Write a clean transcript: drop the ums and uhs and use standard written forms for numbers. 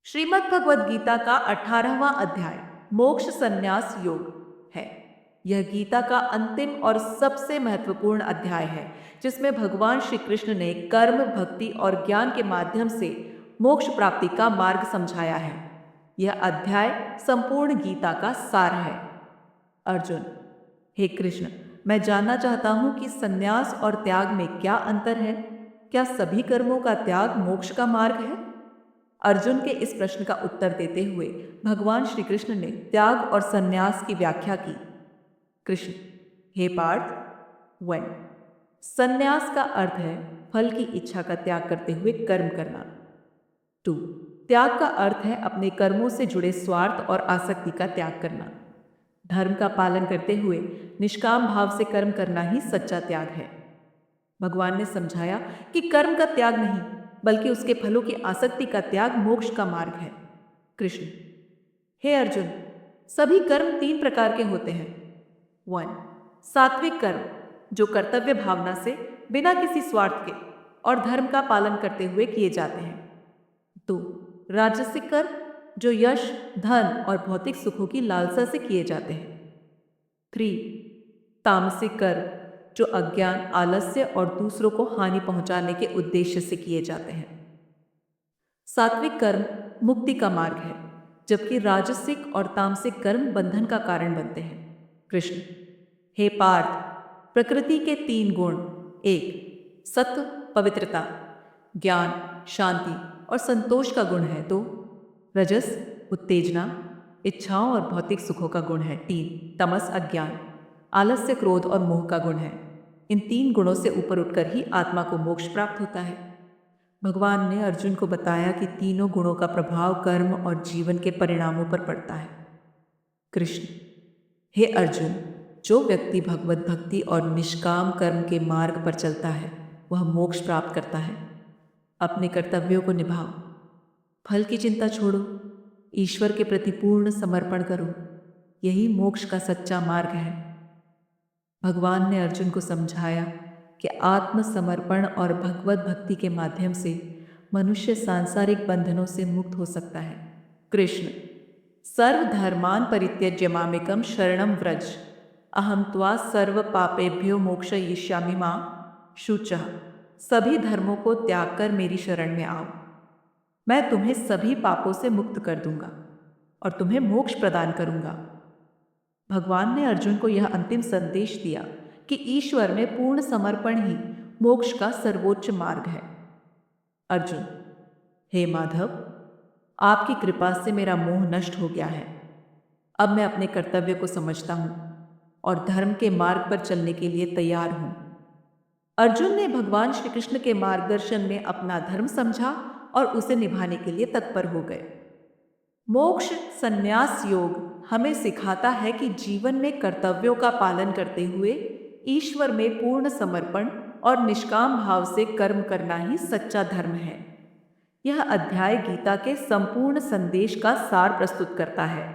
श्रीमद् भगवद गीता का 18वां अध्याय मोक्ष संन्यास योग है। यह गीता का अंतिम और सबसे महत्वपूर्ण अध्याय है, जिसमें भगवान श्री कृष्ण ने कर्म, भक्ति और ज्ञान के माध्यम से मोक्ष प्राप्ति का मार्ग समझाया है। यह अध्याय संपूर्ण गीता का सार है। अर्जुन: हे कृष्ण, मैं जानना चाहता हूं कि संन्यास और त्याग में क्या अंतर है। क्या सभी कर्मों का त्याग मोक्ष का मार्ग है? अर्जुन के इस प्रश्न का उत्तर देते हुए भगवान श्री कृष्ण ने त्याग और संन्यास की व्याख्या की। कृष्ण: हे पार्थ, वन संन्यास का अर्थ है फल की इच्छा का त्याग करते हुए कर्म करना। टू त्याग का अर्थ है अपने कर्मों से जुड़े स्वार्थ और आसक्ति का त्याग करना। धर्म का पालन करते हुए निष्काम भाव से कर्म करना ही सच्चा त्याग है। भगवान ने समझाया कि कर्म का त्याग नहीं, बल्कि उसके फलों की आसक्ति का त्याग मोक्ष का मार्ग है। कृष्ण: हे अर्जुन, सभी कर्म तीन प्रकार के होते हैं। वन सात्विक कर्म, जो कर्तव्य भावना से बिना किसी स्वार्थ के और धर्म का पालन करते हुए किए जाते हैं। दो राजसिक कर्म, जो यश, धन और भौतिक सुखों की लालसा से किए जाते हैं। थ्री तामसिक कर्म, जो अज्ञान, आलस्य और दूसरों को हानि पहुंचाने के उद्देश्य से किए जाते हैं। सात्विक कर्म मुक्ति का मार्ग है, जबकि राजसिक और तामसिक कर्म बंधन का कारण बनते हैं। कृष्ण: हे पार्थ, प्रकृति के तीन गुण, एक सत्व पवित्रता, ज्ञान शांति और संतोष का गुण है। दो रजस उत्तेजना, इच्छाओं और भौतिक सुखों का गुण है। तीन तमस अज्ञान, आलस्य, क्रोध और मोह का गुण है। इन तीन गुणों से ऊपर उठकर ही आत्मा को मोक्ष प्राप्त होता है। भगवान ने अर्जुन को बताया कि तीनों गुणों का प्रभाव कर्म और जीवन के परिणामों पर पड़ता है। कृष्ण: हे अर्जुन, जो व्यक्ति भगवत भक्ति और निष्काम कर्म के मार्ग पर चलता है, वह मोक्ष प्राप्त करता है। अपने कर्तव्यों को निभाओ, फल की चिंता छोड़ो, ईश्वर के प्रति पूर्ण समर्पण करो। यही मोक्ष का सच्चा मार्ग है। भगवान ने अर्जुन को समझाया कि आत्मसमर्पण और भगवत भक्ति के माध्यम से मनुष्य सांसारिक बंधनों से मुक्त हो सकता है। कृष्ण: सर्वधर्मान् परित्यज्य मामेकं शरणं व्रज, अहं त्वा सर्व पापेभ्यो मोक्षयिष्यामि मा शुचः। सभी धर्मों को त्याग कर मेरी शरण में आओ, मैं तुम्हें सभी पापों से मुक्त कर दूंगा और तुम्हें मोक्ष प्रदान करूंगा। भगवान ने अर्जुन को यह अंतिम संदेश दिया कि ईश्वर में पूर्ण समर्पण ही मोक्ष का सर्वोच्च मार्ग है। अर्जुन: हे माधव, आपकी कृपा से मेरा मोह नष्ट हो गया है। अब मैं अपने कर्तव्य को समझता हूँ और धर्म के मार्ग पर चलने के लिए तैयार हूँ। अर्जुन ने भगवान श्री कृष्ण के मार्गदर्शन में अपना धर्म समझा और उसे निभाने के लिए तत्पर हो गए। मोक्ष संन्यास योग हमें सिखाता है कि जीवन में कर्तव्यों का पालन करते हुए ईश्वर में पूर्ण समर्पण और निष्काम भाव से कर्म करना ही सच्चा धर्म है। यह अध्याय गीता के संपूर्ण संदेश का सार प्रस्तुत करता है।